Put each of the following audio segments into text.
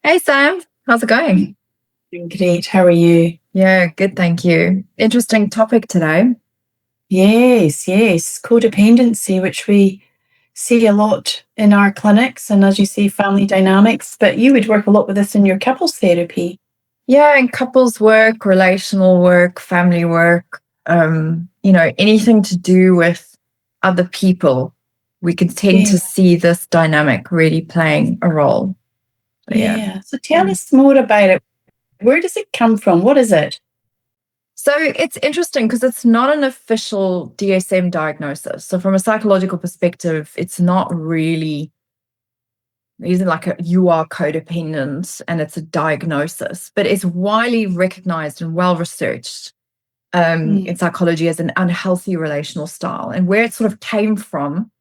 Hey Sam, how's it going? Doing great. How are you? Yeah, good, thank you. Interesting topic today. Yes. Codependency, which we see a lot in our clinics, and as you say, family dynamics. But you would work a lot with this in your couples therapy. Yeah, in couples work, relational work, family work, anything to do with other people, we can tend Yeah, to see this dynamic really playing a role. So, yeah. yeah. So tell us more about it. Where does it come from? What is it? So it's interesting because it's not an official DSM diagnosis. So from a psychological perspective, it's not really isn't like you are codependent and it's a diagnosis, but it's widely recognized and well researched Mm, in psychology as an unhealthy relational style. And where it sort of came from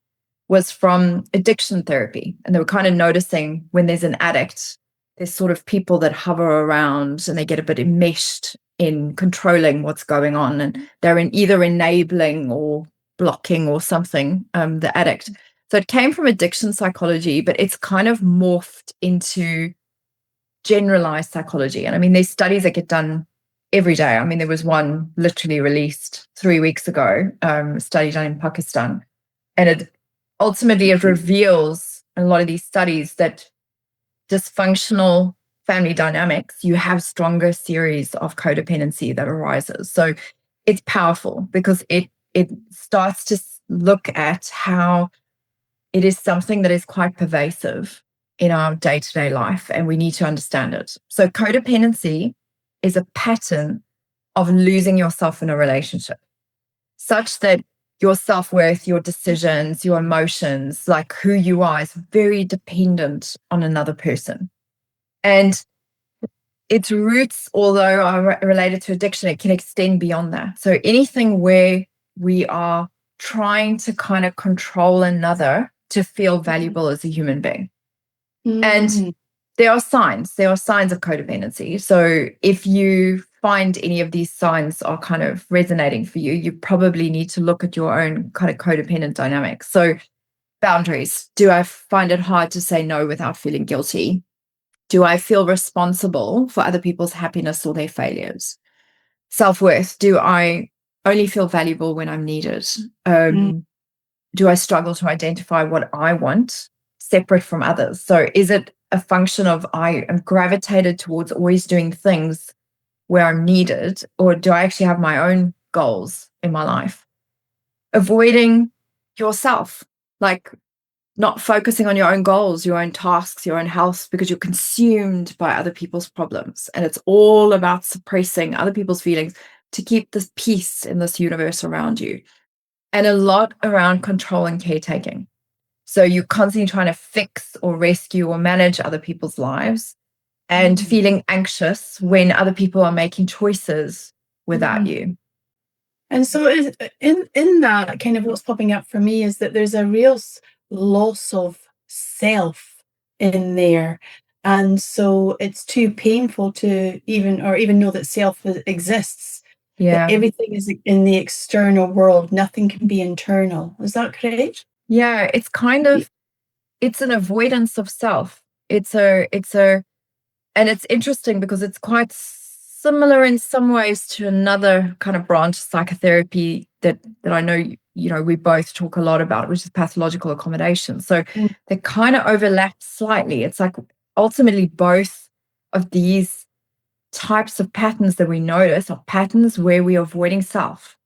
was from addiction therapy. And they were kind of noticing when there's an addict, there's sort of people that hover around and they get a bit enmeshed in controlling what's going on. And they're either enabling or blocking or something, the addict. So it came from addiction psychology, but it's kind of morphed into generalized psychology. And I mean, there's studies that get done every day. I mean, there was one literally released 3 weeks ago, a study done in Pakistan. And it reveals in a lot of these studies that dysfunctional family dynamics, you have stronger series of codependency that arises. So it's powerful because it starts to look at how it is something that is quite pervasive in our day-to-day life, and we need to understand it. So codependency is a pattern of losing yourself in a relationship, such that your self-worth, your decisions, your emotions, like who you are, is very dependent on another person. And its roots, although are related to addiction, it can extend beyond that. So anything where we are trying to kind of control another to feel valuable as a human being. And mm, there are signs of codependency. So if you find any of these signs are kind of resonating for you, you probably need to look at your own kind of codependent dynamics. So boundaries. Do I find it hard to say no without feeling guilty? Do I feel responsible for other people's happiness or their failures? Self-worth. Do I only feel valuable when I'm needed? mm. Do I struggle to identify what I want separate from others? So is it a function of I am gravitated towards always doing things where I'm needed, or do I actually have my own goals in my life? Avoiding yourself, like not focusing on your own goals, your own tasks, your own health, because you're consumed by other people's problems. And it's all about suppressing other people's feelings to keep this peace in this universe around you. And a lot around control and caretaking. So you're constantly trying to fix or rescue or manage other people's lives and feeling anxious when other people are making choices without Mm. you. And so in that, kind of what's popping up for me is that there's a real loss of self in there. And so it's too painful to even know that self exists, that Yeah. everything is in the external world, nothing can be internal. Is that correct? Yeah. It's kind of, it's an avoidance of self. And it's interesting because it's quite similar in some ways to another kind of branch of psychotherapy that I know we both talk a lot about, which is pathological accommodation. So Mm. they kind of overlap slightly. It's like ultimately both of these types of patterns that we notice are patterns where we're avoiding self.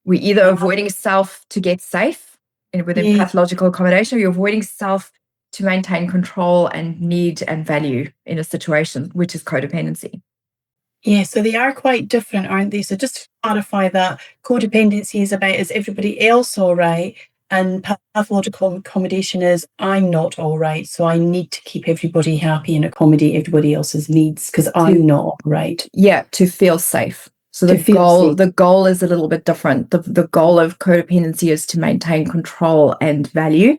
We're either avoiding self to get safe within Yeah. pathological accommodation, or you're avoiding self to maintain control and need and value in a situation, which is codependency. Yeah, so they are quite different, aren't they? So just to clarify that, codependency is about is everybody else all right? And pathological accommodation is I'm not all right. So I need to keep everybody happy and accommodate everybody else's needs because To I'm not all right. Yeah, to feel safe. So To feel safe. the goal is a little bit different. The goal of codependency is to maintain control and value.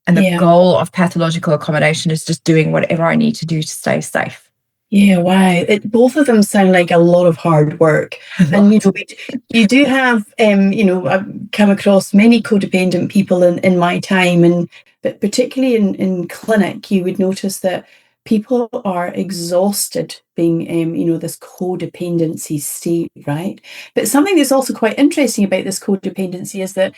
And the Yeah. goal of pathological accommodation is just doing whatever I need to do to stay safe. Yeah, wow. Both of them sound like a lot of hard work. And you do have I've come across many codependent people in my time, but particularly in clinic, you would notice that people are exhausted being, this codependency state, right? But something that's also quite interesting about this codependency is that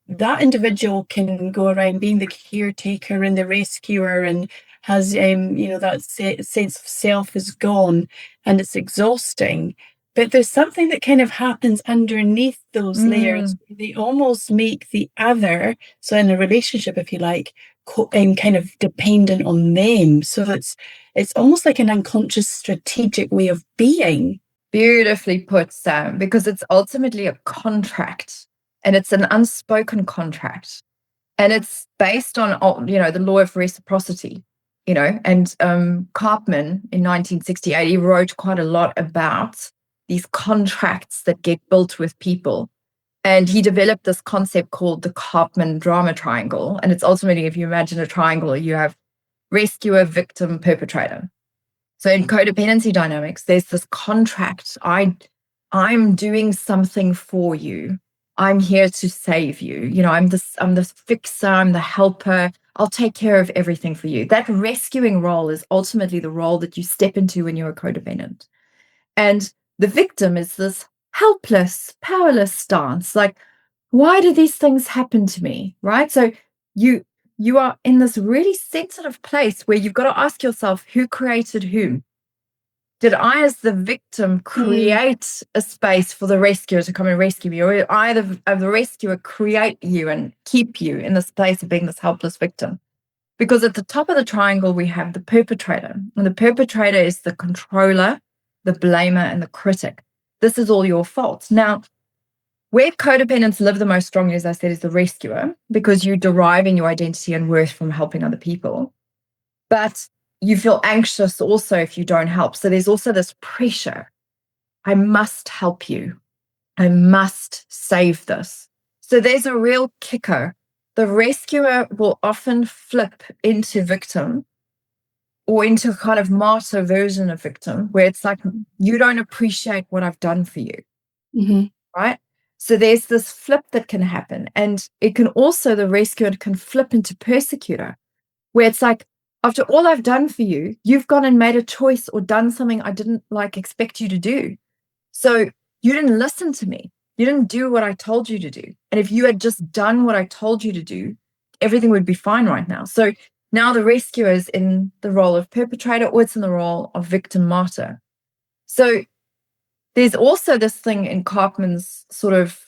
that individual can go around being the caretaker and the rescuer and has, that sense of self is gone and it's exhausting. But there's something that kind of happens underneath those layers. They almost make the other, so in a relationship, if you like, kind of dependent on them. So it's almost like an unconscious strategic way of being. Beautifully put, Sam, because it's ultimately a contract, and it's an unspoken contract, and it's based on the law of reciprocity. And Karpman in 1968, he wrote quite a lot about these contracts that get built with people. And he developed this concept called the Karpman drama triangle. And it's ultimately, if you imagine a triangle, you have rescuer, victim, perpetrator. So in codependency dynamics, there's this contract. I'm doing something for you. I'm here to save you. I'm the fixer, I'm the helper. I'll take care of everything for you. That rescuing role is ultimately the role that you step into when you're a codependent. And the victim is this helpless, powerless stance. Like, why do these things happen to me? Right? So you are in this really sensitive place where you've got to ask yourself, who created whom? Did I, as the victim, create a space for the rescuer to come and rescue you? Or did I, the rescuer, create you and keep you in this place of being this helpless victim? Because at the top of the triangle, we have the perpetrator. And the perpetrator is the controller, the blamer, and the critic. This is all your fault. Now, where codependents live the most strongly, as I said, is the rescuer, because you're deriving your identity and worth from helping other people. But you feel anxious also if you don't help. So there's also this pressure. I must help you. I must save this. So there's a real kicker. The rescuer will often flip into victim or into a kind of martyr version of victim, where it's like, you don't appreciate what I've done for you, right? So there's this flip that can happen. And it can also, the rescuer can flip into persecutor, where it's like, after all I've done for you, you've gone and made a choice or done something I didn't expect you to do. So you didn't listen to me. You didn't do what I told you to do. And if you had just done what I told you to do, everything would be fine right now. So now the rescuer is in the role of perpetrator, or it's in the role of victim martyr. So there's also this thing in Karpman's sort of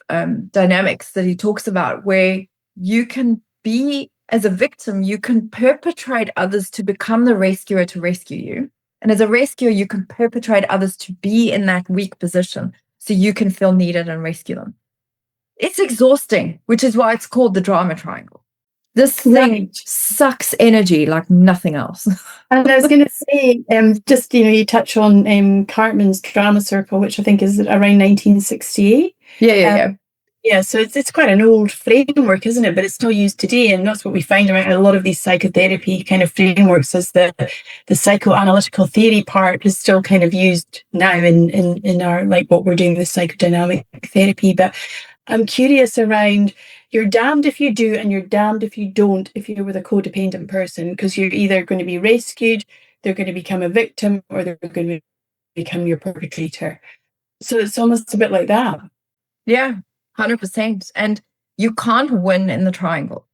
dynamics that he talks about, where you can be, as a victim, you can perpetrate others to become the rescuer to rescue you. And as a rescuer, you can perpetrate others to be in that weak position so you can feel needed and rescue them. It's exhausting, which is why it's called the drama triangle. This thing sucks energy like nothing else. And I was going to say, just, you touch on Cartman's drama circle, which I think is around 1968. Yeah, so it's quite an old framework, isn't it? But it's still used today, and that's what we find around a lot of these psychotherapy kind of frameworks, is the psychoanalytical theory part is still kind of used now in our, like, what we're doing with psychodynamic therapy. But I'm curious around, you're damned if you do and you're damned if you don't if you're with a codependent person, because you're either going to be rescued, they're going to become a victim, or they're going to become your perpetrator. So it's almost a bit like that. Yeah, 100%. And you can't win in the triangle.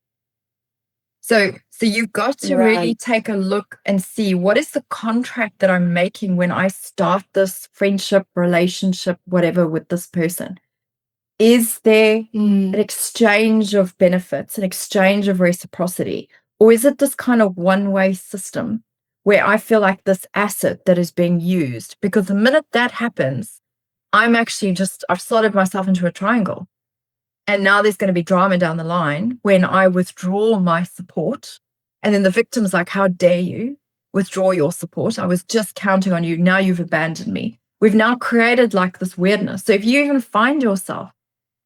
So you've got to really take a look and see, what is the contract that I'm making when I start this friendship, relationship, whatever, with this person? Is there an exchange of benefits, an exchange of reciprocity? Or is it this kind of one-way system where I feel like this asset that is being used? Because the minute that happens, I'm actually I've slotted myself into a triangle. And now there's going to be drama down the line when I withdraw my support. And then the victim's like, how dare you withdraw your support? I was just counting on you. Now you've abandoned me. We've now created like this weirdness. So if you even find yourself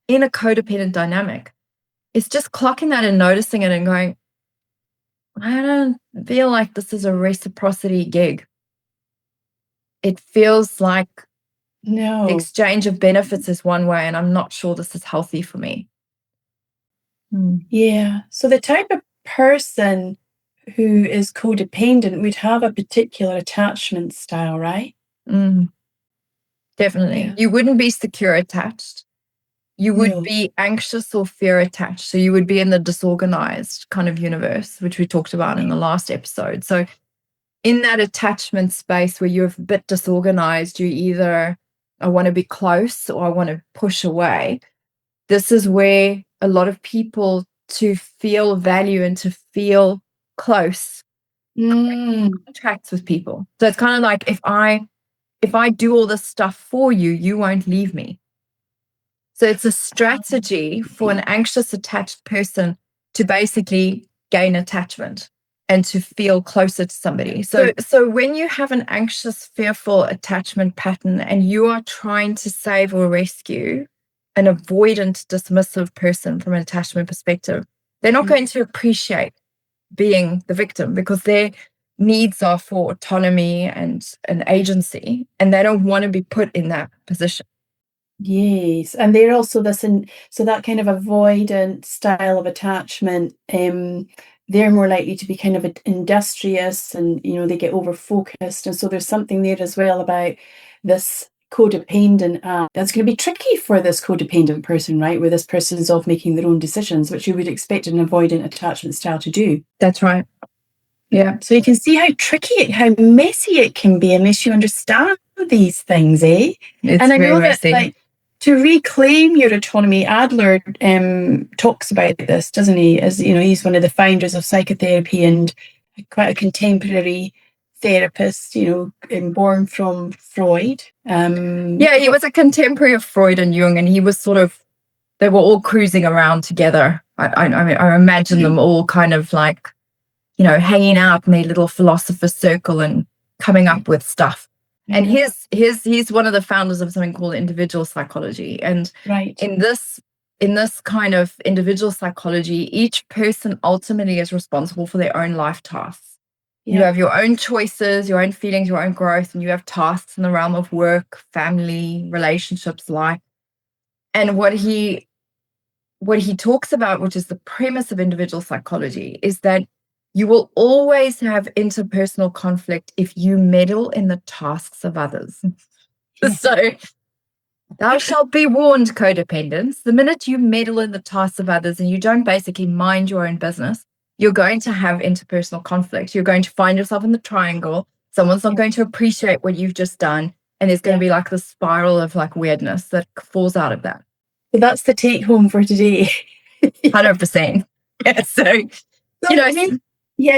in a codependent dynamic, it's just clocking that and noticing it and going, I don't feel like this is a reciprocity gig. It feels like the exchange of benefits is one way, and I'm not sure this is healthy for me. Yeah. So the type of person who is codependent would have a particular attachment style, right? Definitely. Yeah. You wouldn't be secure attached. You would No. be anxious or fear attached. So you would be in the disorganized kind of universe, which we talked about in the last episode. So in that attachment space where you're a bit disorganized, you either, I want to be close or I want to push away. This is where a lot of people, to feel value and to feel close, contracts with people. So it's kind of like, if I do all this stuff for you, you won't leave me. So it's a strategy for an anxious attached person to basically gain attachment and to feel closer to somebody. So when you have an anxious, fearful attachment pattern and you are trying to save or rescue an avoidant, dismissive person from an attachment perspective, they're not going to appreciate being the victim, because their needs are for autonomy and an agency, and they don't want to be put in that position. Yes, and they're also so that kind of avoidant style of attachment, they're more likely to be kind of industrious, and they get over focused, and so there's something there as well about this codependent that's going to be tricky for this codependent person, right? Where this person is off making their own decisions, which you would expect an avoidant attachment style to do. That's right. Yeah. So you can see how tricky, how messy it can be unless you understand these things, eh? It's and I know messy. that, to reclaim your autonomy, Adler talks about this, doesn't he? As he's one of the founders of psychotherapy and quite a contemporary therapist, born from Freud. Yeah, he was a contemporary of Freud and Jung, and he was they were all cruising around together. I imagine them all kind of like, hanging out in their little philosopher's circle and coming up with stuff. And he's one of the founders of something called individual psychology. And in this kind of individual psychology, each person ultimately is responsible for their own life tasks. You have your own choices, your own feelings, your own growth, and you have tasks in the realm of work, family, relationships, life. And what he talks about, which is the premise of individual psychology, is that you will always have interpersonal conflict if you meddle in the tasks of others. So, thou shalt be warned, codependents. The minute you meddle in the tasks of others and you don't basically mind your own business, you're going to have interpersonal conflict. You're going to find yourself in the triangle. Someone's not going to appreciate what you've just done. And there's going to be like this spiral of like weirdness that falls out of that. So that's the take home for today. 100%. Yeah, so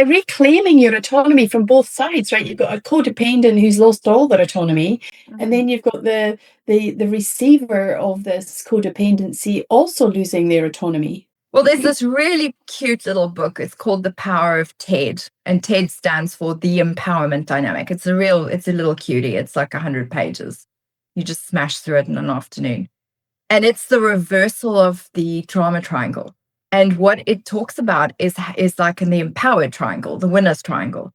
reclaiming your autonomy from both sides, right? You've got a codependent who's lost all their autonomy, and then you've got the receiver of this codependency also losing their autonomy. Well, there's this really cute little book. It's called The Power of TED, and TED stands for the empowerment dynamic. It's a little cutie. It's like 100 pages. You just smash through it in an afternoon. And it's the reversal of the drama triangle. And what it talks about is like in the empowered triangle, the winner's triangle.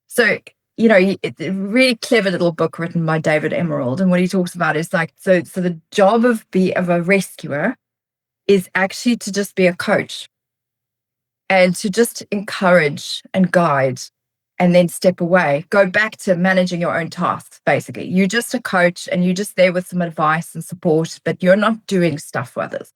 So, it's a really clever little book written by David Emerald. And what he talks about is like, so the job of a rescuer is actually to just be a coach and to just encourage and guide and then step away, go back to managing your own tasks, basically. You're just a coach and you're just there with some advice and support, but you're not doing stuff for others.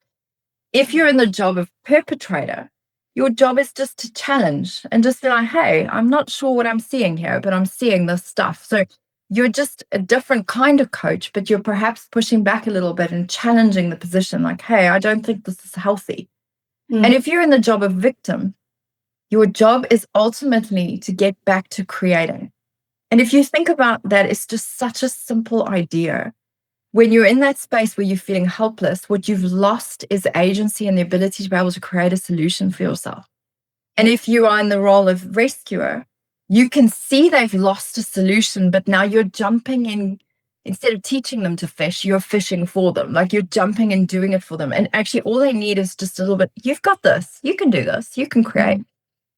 If you're in the job of perpetrator, your job is just to challenge and just be like, hey, I'm not sure what I'm seeing here, but I'm seeing this stuff. So you're just a different kind of coach, but you're perhaps pushing back a little bit and challenging the position like, hey, I don't think this is healthy. And if you're in the job of victim, your job is ultimately to get back to creating. And if you think about that, it's just such a simple idea. When you're in that space where you're feeling helpless, what you've lost is agency and the ability to be able to create a solution for yourself. And if you are in the role of rescuer, you can see they've lost a solution, but now you're jumping in. Instead of teaching them to fish, you're fishing for them. Like you're jumping and doing it for them. And actually all they need is just a little bit, you've got this, you can do this, you can create.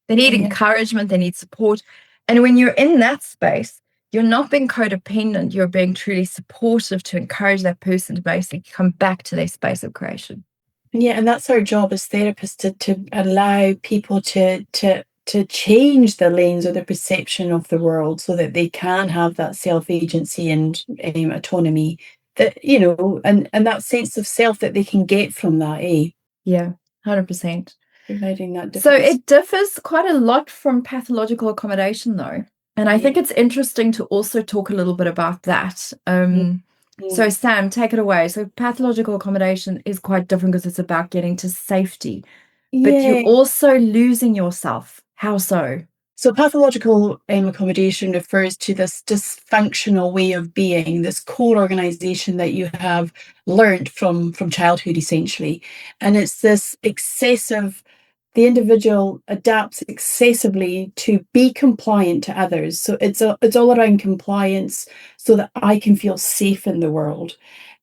They need encouragement, they need support. And when you're in that space, you're not being codependent, you're being truly supportive to encourage that person to basically come back to their space of creation. Yeah, and that's our job as therapists, to allow people to to change the lens or the perception of the world so that they can have that self-agency and autonomy, that, you know, and that sense of self that they can get from that, Yeah, 100%. providing that So difference. it differs quite a lot from pathological accommodation, though. And I think Yeah. it's interesting to also talk a little bit about that. Mm, So mm. Sam, take it away. So pathological accommodation is quite different because it's about getting to safety, but you're Yeah. also losing yourself. How so? So pathological accommodation refers to this dysfunctional way of being, this core organization that you have learned from childhood, essentially. And it's this excessive, the individual adapts excessively to be compliant to others. So it's all around compliance so that I can feel safe in the world.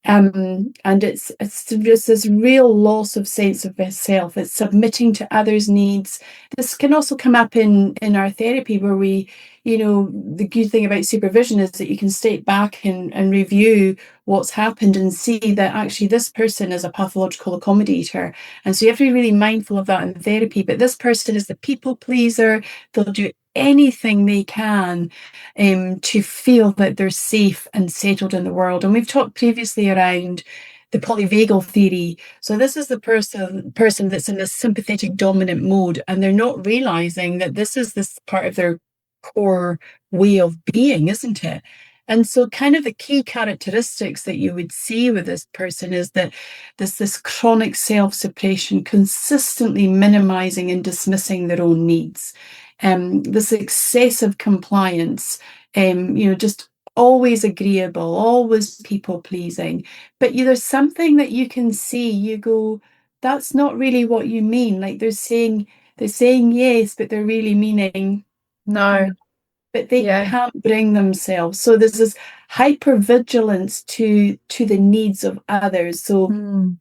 And it's just this real loss of sense of self. It's submitting to others' needs. This can also come up in our therapy, where we, you know, the good thing about supervision is that you can step back and review what's happened and see that actually this person is a pathological accommodator. And so you have to be really mindful of that in therapy. But this person is the people pleaser. They'll do anything they can to feel that they're safe and settled in the world. And we've talked previously around the polyvagal theory. So this is the person that's in this sympathetic dominant mode, and they're not realizing that this is this part of their core way of being, isn't it? And so kind of the key characteristics that you would see with this person is that this chronic self-suppression, consistently minimizing and dismissing their own needs, this excessive compliance, you know, just always agreeable, always people pleasing. But there's something that you can see, you go, that's not really what you mean. Like they're saying yes, but they're really meaning No. no. But they Yeah. can't bring themselves. So there's this hypervigilance to the needs of others. So Mm.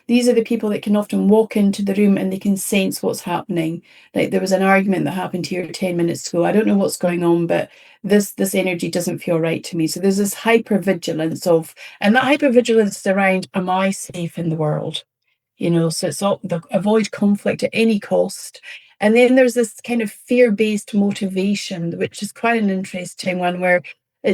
these are the people that can often walk into the room and they can sense what's happening. Like there was an argument that happened here 10 minutes ago. I don't know what's going on, but this energy doesn't feel right to me. So there's this hypervigilance and that hypervigilance is around, am I safe in the world? So it's all the avoid conflict at any cost. And then there's this kind of fear-based motivation, which is quite an interesting one, where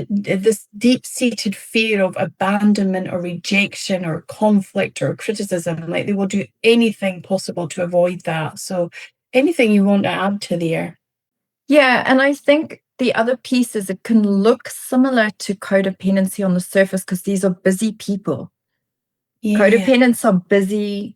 this deep-seated fear of abandonment or rejection or conflict or criticism, like they will do anything possible to avoid that. So anything you want to add to there? Yeah, and I think the other piece is it can look similar to codependency on the surface because these are busy people. Yeah, Codependents are busy,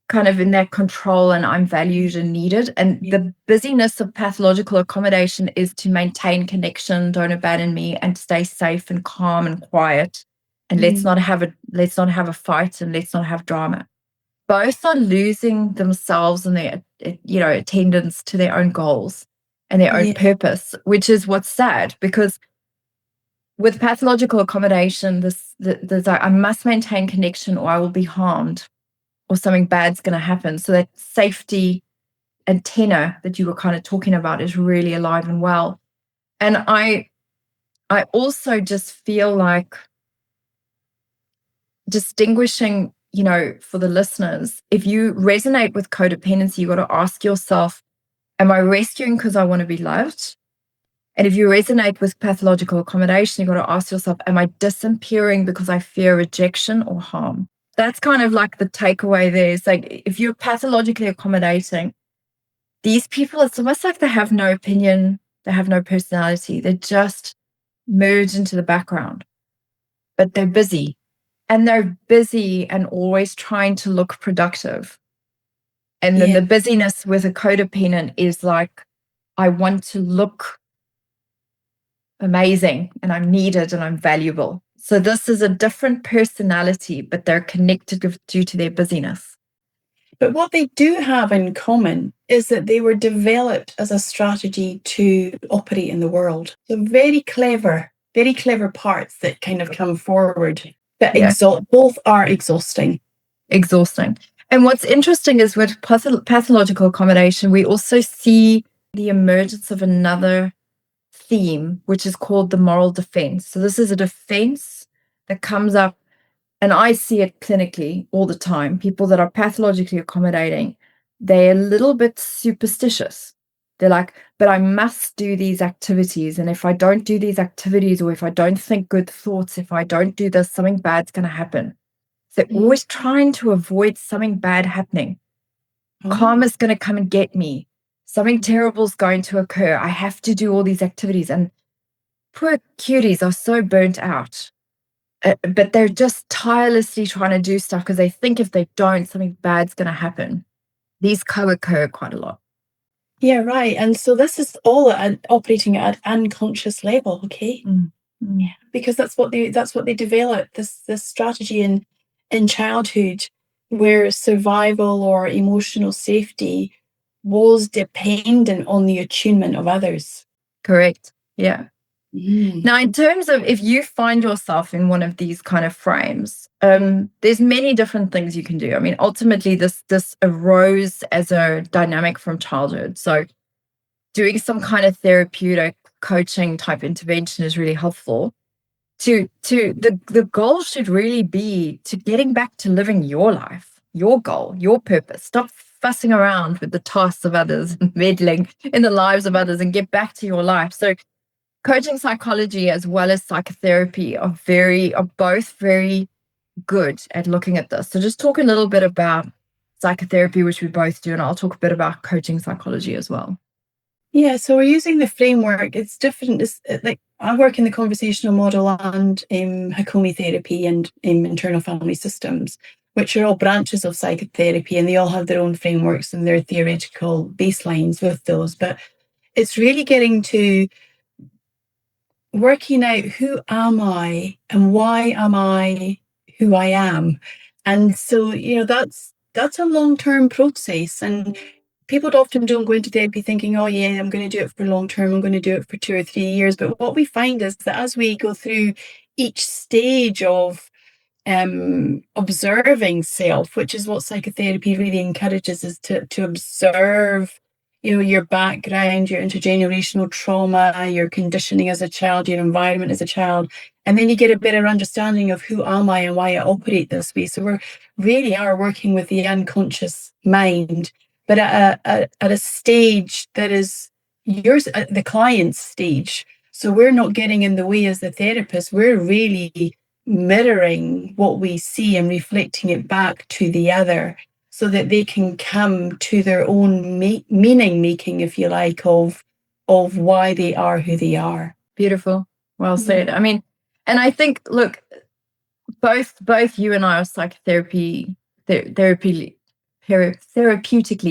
kind of in that control, and I'm valued and needed. And yeah, the busyness of pathological accommodation is to maintain connection, don't abandon me, and stay safe and calm and quiet. And let's mm, not have a fight, and let's not have drama. Both are losing themselves and their attendance to their own goals and their own yeah, purpose, which is what's sad, because with pathological accommodation, there's like, I must maintain connection or I will be harmed or something bad's going to happen. So that safety antenna that you were kind of talking about is really alive and well. And I also just feel like distinguishing, for the listeners, if you resonate with codependency, you got to ask yourself, am I rescuing because I want to be loved? And if you resonate with pathological accommodation, you got to ask yourself, am I disappearing because I fear rejection or harm? That's kind of like the takeaway there. It's like if you're pathologically accommodating, these people, it's almost like they have no opinion, they have no personality. They just merge into the background, but they're busy. And they're busy and always trying to look productive. And then yeah. the busyness with a codependent is like, I want to look amazing and I'm needed and I'm valuable. So this is a different personality, but they're connected due to their busyness. But what they do have in common is that they were developed as a strategy to operate in the world. So very clever parts that kind of come forward. But Yeah, both are exhausting. exhausting. And what's interesting is with pathological accommodation, we also see the emergence of another theme, which is called the moral defense. So this is a defense that comes up, and I see it clinically all the time. People that are pathologically accommodating, they're a little bit superstitious. They're like, but I must do these activities. And if I don't do these activities, or if I don't think good thoughts, if I don't do this, something bad's going to happen. So they're always trying to avoid something bad happening. Karma's going to come and get me. Something terrible is going to occur. I have to do all these activities. And poor cuties are so burnt out. But they're just tirelessly trying to do stuff because they think if they don't, something bad's going to happen. These co-occur quite a lot. Yeah, right. And so this is all operating at an unconscious level, okay? Yeah, because that's what they develop, this strategy in childhood, where survival or emotional safety was dependent on the attunement of others. Correct. Yeah. Now, in terms of if you find yourself in one of these kind of frames, there's many different things you can do. I mean, ultimately, this arose as a dynamic from childhood. So doing some kind of therapeutic coaching type intervention is really helpful. The goal should really be to getting back to living your life, your goal, your purpose. Stop fussing around with the tasks of others and meddling in the lives of others, and get back to your life. So coaching psychology as well as psychotherapy are both very good at looking at this. So just talk a little bit about psychotherapy, which we both do, and I'll talk a bit about coaching psychology as well. Yeah, so we're using the framework. It's different. It's like I work in the conversational model and Hakomi therapy and internal family systems, which are all branches of psychotherapy, and they all have their own frameworks and their theoretical baselines with those. But it's really getting to working out, who am I and why am I who I am? And so, that's a long-term process. And people often don't go into therapy thinking, oh yeah, I'm going to do it for long term, I'm going to do it for 2 or 3 years. But what we find is that as we go through each stage of observing self, which is what psychotherapy really encourages, is to observe, your background, your intergenerational trauma, your conditioning as a child, your environment as a child, and then you get a better understanding of who am I and why I operate this way. So we're really are working with the unconscious mind, but at a stage that is yours, at the client's stage. So we're not getting in the way as the therapist. We're really mirroring what we see and reflecting it back to the other, so that they can come to their own meaning making, if you like, of why they are who they are. Beautiful. Well said. I mean, and I think, look, both you and I are therapeutically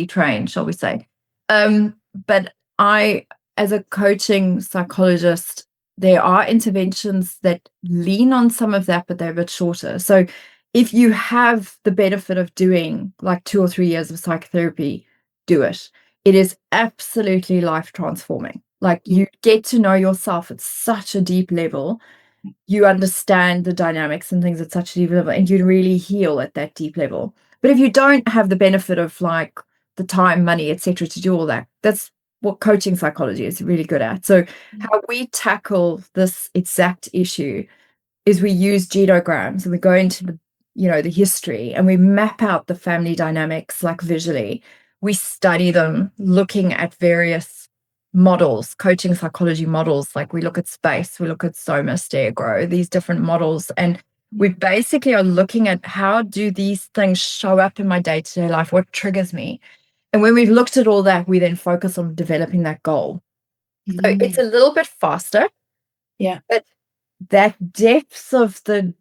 trained, shall we say. But I, as a coaching psychologist, there are interventions that lean on some of that, but they're a bit shorter. So if you have the benefit of doing like 2 or 3 years of psychotherapy, do it. It is absolutely life transforming. Like, you get to know yourself at such a deep level. You understand the dynamics and things at such a deep level, and you really heal at that deep level. But if you don't have the benefit of like the time, money, etc., to do all that, that's what coaching psychology is really good at. So how we tackle this exact issue is we use genograms, and we go into the history, and we map out the family dynamics like visually. We study them looking at various models, coaching psychology models. Like, we look at space, we look at soma, stare, grow, these different models, and we basically are looking at how do these things show up in my day-to-day life, what triggers me. And when we've looked at all that, we then focus on developing that goal. So it's a little bit faster. Yeah. But that depth of the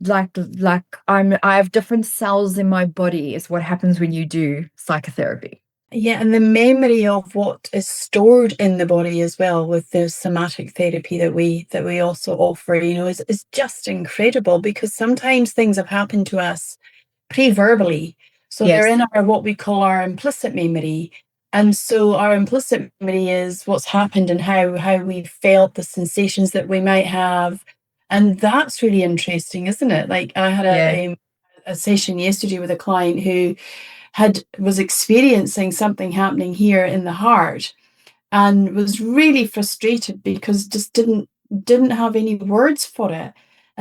I have different cells in my body is what happens when you do psychotherapy. Yeah, and the memory of what is stored in the body as well, with the somatic therapy that we also offer, is just incredible, because sometimes things have happened to us pre-verbally. So they're in our, what we call our implicit memory. And so our implicit memory is what's happened and how we felt, the sensations that we might have. And that's really interesting, isn't it? Like, I had a session yesterday with a client who was experiencing something happening here in the heart, and was really frustrated because just didn't have any words for it.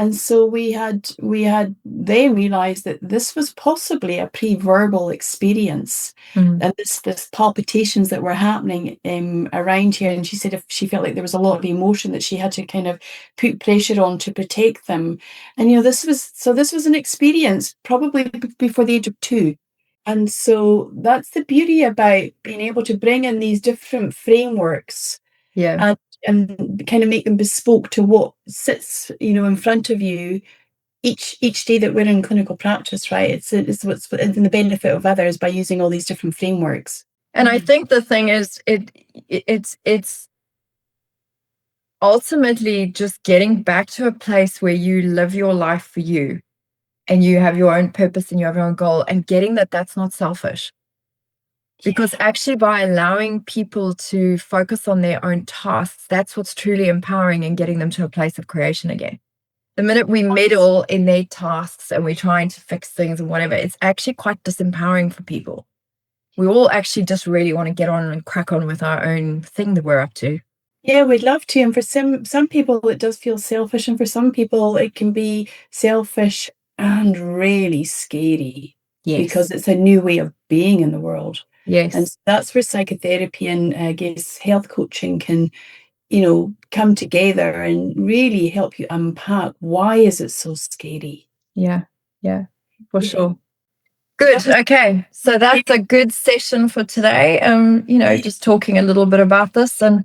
And so we had then realized that this was possibly a pre-verbal experience, and this palpitations that were happening around here. And she said if she felt like there was a lot of emotion that she had to kind of put pressure on to protect them. And this was an experience probably before the age of 2. And so that's the beauty about being able to bring in these different frameworks, Yeah. and kind of make them bespoke to what sits, in front of you each day that we're in clinical practice, right? It's what's in the benefit of others by using all these different frameworks. And I think the thing is, it's ultimately just getting back to a place where you live your life for you, and you have your own purpose and you have your own goal, and getting that that's not selfish. Because actually, by allowing people to focus on their own tasks, that's what's truly empowering and getting them to a place of creation again. The minute we meddle in their tasks and we're trying to fix things and whatever, it's actually quite disempowering for people. We all actually just really want to get on and crack on with our own thing that we're up to. Yeah, we'd love to. And for some people, it does feel selfish. And for some people, it can be selfish and really scary. Yes. Because it's a new way of being in the world. Yes. And that's where psychotherapy and I guess health coaching can, come together and really help you unpack why is it so scary. Yeah, for sure. Good. Okay. So that's a good session for today. Just talking a little bit about this, and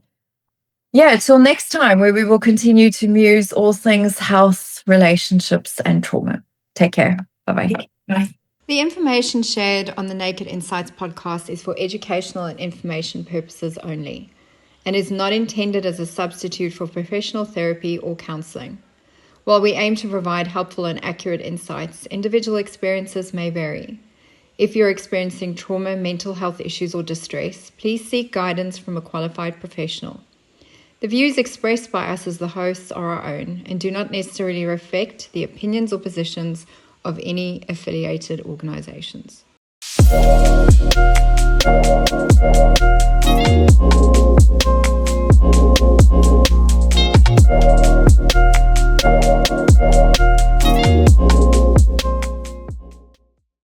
till next time, where we will continue to muse all things health, relationships, and trauma. Take care. Bye-bye. Bye. The information shared on the Naked Insights podcast is for educational and information purposes only, and is not intended as a substitute for professional therapy or counseling. While we aim to provide helpful and accurate insights, individual experiences may vary. If you're experiencing trauma, mental health issues, or distress, please seek guidance from a qualified professional. The views expressed by us as the hosts are our own and do not necessarily reflect the opinions or positions of any affiliated organizations.